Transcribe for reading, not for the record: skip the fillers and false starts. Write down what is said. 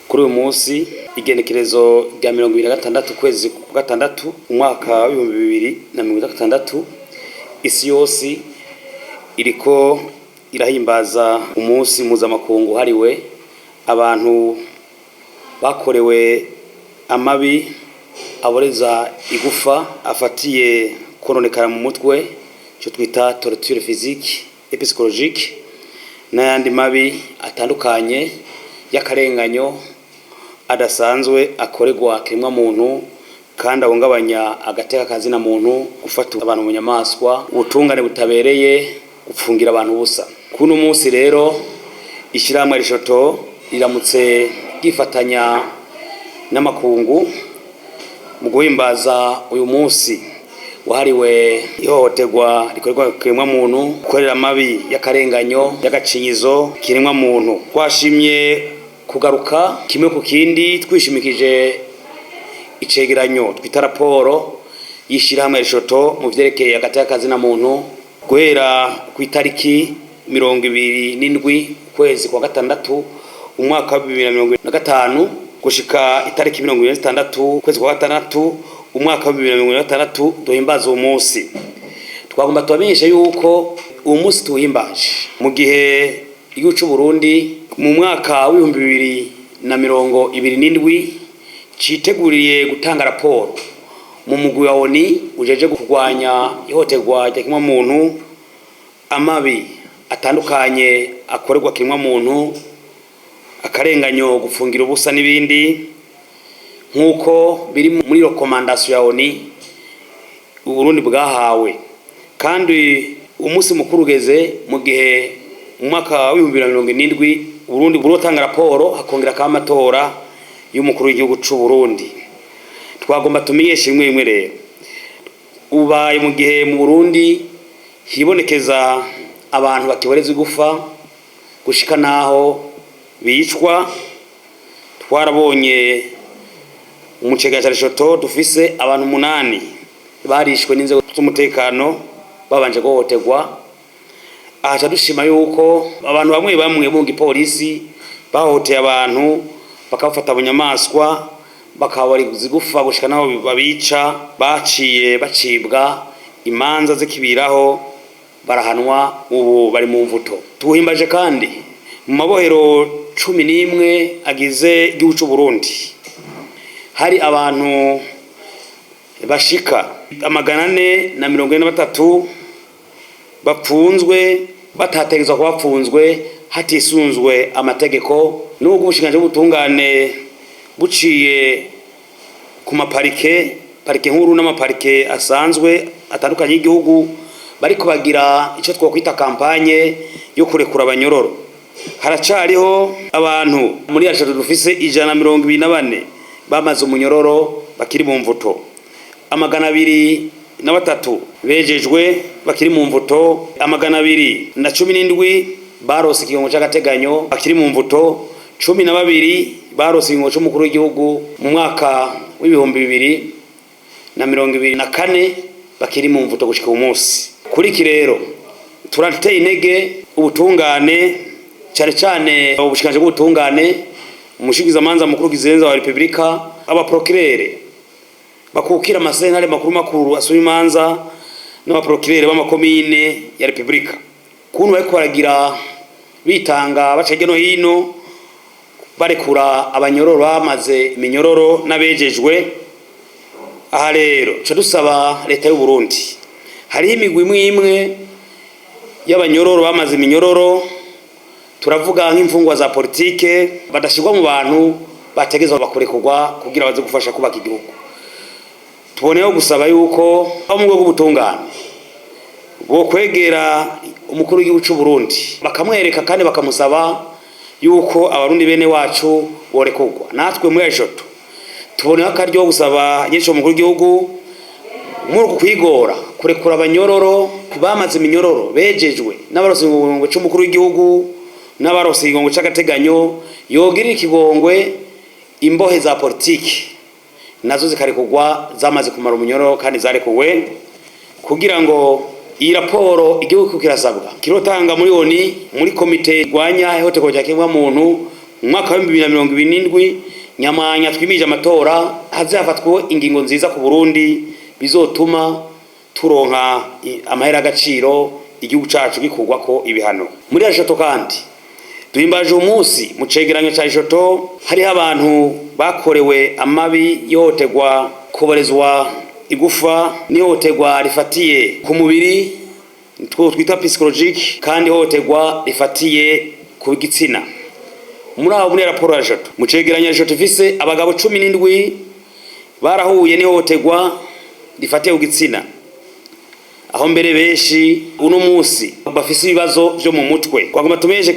Kuri uyu munsi igenekerezo rya 26 kwezi kwa gatandatu umwaka wa 2026 isi yose iriko irahimbaza umunsi mpuzamakungu hariwe abantu bakorewe amabi aboreza igufa afatiye kononekara mu mutwe cyo twita torture physique et psychologique n'ayandi mabi atandukanye y'akarenganyo adasanzwe akorerwa kiremwa muntu kandi ahungabanya agateka kazina muntu, gufata abantu mu nyamaswa, ubutungane butabereye, gupfungira abantu busa. Kuno munsi rero ishiramwe rishoto riramutse gifatanya n'amakungu mu guhimbaza uyu munsi wahariwe ihohoterwa rikorerwa kiremwa muntu, gukorera amabi y'akarenganyo y'agacinyizo kiremwa muntu. Twashimye kugaruka kimwe ku kindi twishimikije icegeranyo twita raporo y'ishirahamwe rishoto mu vyerekeye agateka kazina muntu guhera ku itariki 27 kwezi kwa gatandatu umwaka wa 2025 gushika itariki 26 kwezi kwa gatandatu umwaka wa 2026 duhimbaza uwo munsi. Twagomba tubamenyesha yuko uwo munsi tuwihimbaje mu gihe igihugu c'u Burundi mu mwaka wa 2027 citeguriye gutanga raporo mu mugwi wa ONU ujeje kurwanya ihohoterwa ry'ikiremwa muntu, amabi atandukanye akorerwa kiremwa muntu, akarenganyo, gufungira ubusa n'ibindi, nkuko biri muri recommandation ya ONU Burundi bwahawe. Kandi umunsi mukuru ugeze mu gihe mu mwaka wa 2027 Burundi burotanga raporo hakongera kamatora y'umukuru w'igihugu c'u Burundi. Twagomba tumenyeshe imwe rero ubaye mu gihe mu Burundi hibonekeza abantu bakiboreza igufa gushika naho bicwa. Twarabonye umucega rishoto dufise abantu 8 barishwe n'inzego z'umutekano babanje guhohoterwa. Acha dushima yuko abantu bamwe mu gipolisi bahohoteye abantu bakafata bunyamaswa bakabari zigufa gushika naho babica, baciye bacibwa imanza zikibiraho barahanwa, ubu bari mu mvuto. Tuwihimbaje kandi mu mabohero 11 agize igihugu c'u Burundi hari abantu bashika 443 bapfunzwe batategezwa kuba bapfunzwe hatisunzwe amategeko, n'ubwo ubushinganje bw'ubutungane buciye ku maparike nkuru n'amaparike asanzwe atandukanye y'igihugu bariko bagira ico twokwita kampanye yo kurekura abanyororo. Haracariho abantu muri yashatu dufise 124 bamaze umunyororo bakiri mu mvuto, 203 bejejwe bakiri mu mvuto, 217 barose ikigongo c'agateganyo bakiri mu mvuto, 12 barose ikigongo c'umukuru w'igihugu mu mwaka w'2024 bakiri mu mvuto gushika umunsi. Kuri iki rero turateye intege ubutungane, cyane ubushikanje bw'ubutungane, umushikiza manza mukuru gizenza wa Republika, abaprokirere bakukira amasentare makuru asoma imanza n'abaprokirere b'amakomine ya Republika. Kuntu bariko baragira bitanga bacege no hino barekura abanyororo bamaze iminyororo n'abejejwe. Aha rero cyo dusaba leta y'u Burundi, hari imigwi imwe y'abanyororo bamaze iminyororo, turavuga nk'imfungwa za politike badashirwa mu bantu bategezwa bakurekurwa kugira baze gufasha kubaka igihugu. Tuboneyeho gusaba yuko mu rwego rw'ubutungane bo kwegera umukuru w'igihugu c'u Burundi bakamwereka kandi bakamusaba yuko abarundi bene wacu borekurwa. Natwe muri rishoto tuboneyeho akaryo gusaba nyesho umukuru w'igihugu muri kwigora kurekura abanyororo bamaze iminyororo bejejwe n'abarose ikigongo c'umukuru w'igihugu n'abarose ikigongo c'agateganyo, yogirira ikigongwe imbohe za politiki nazo zikarekurwa zamaze kumara umunyororo kandi zarekuwe, kugira ngo iyi raporo igihugu kirasabwa kirotanga muri ONU muri komite rwanya ihohoterwa ry'ikiremwa muntu mu mwaka wa 2027 nyamanya twimije amatora hazafatwa ingingo nziza ku Burundi bizotuma turonka amahera agaciro igihugu cacu gikurwa ko ibihano. Muri Lashoto kandi duhimbaje umunsi mu cegeranyo ca Lashoto hari abantu bakorewe amabi yotegwa kuborezwa igufa nihotegwa rifatiye ku mubiri twita psychologique kandi hotegwa rifatiye ku gitsina. Muri abo muri raporo ya Lashoto mu cegeranyo Lashoto ifise abagabo 17 barahuye nihotegwa rifatiye ku gitsina, aho mbere benshi uno munsi bafise ibibazo byo mu mutwe. Twagomba tumeje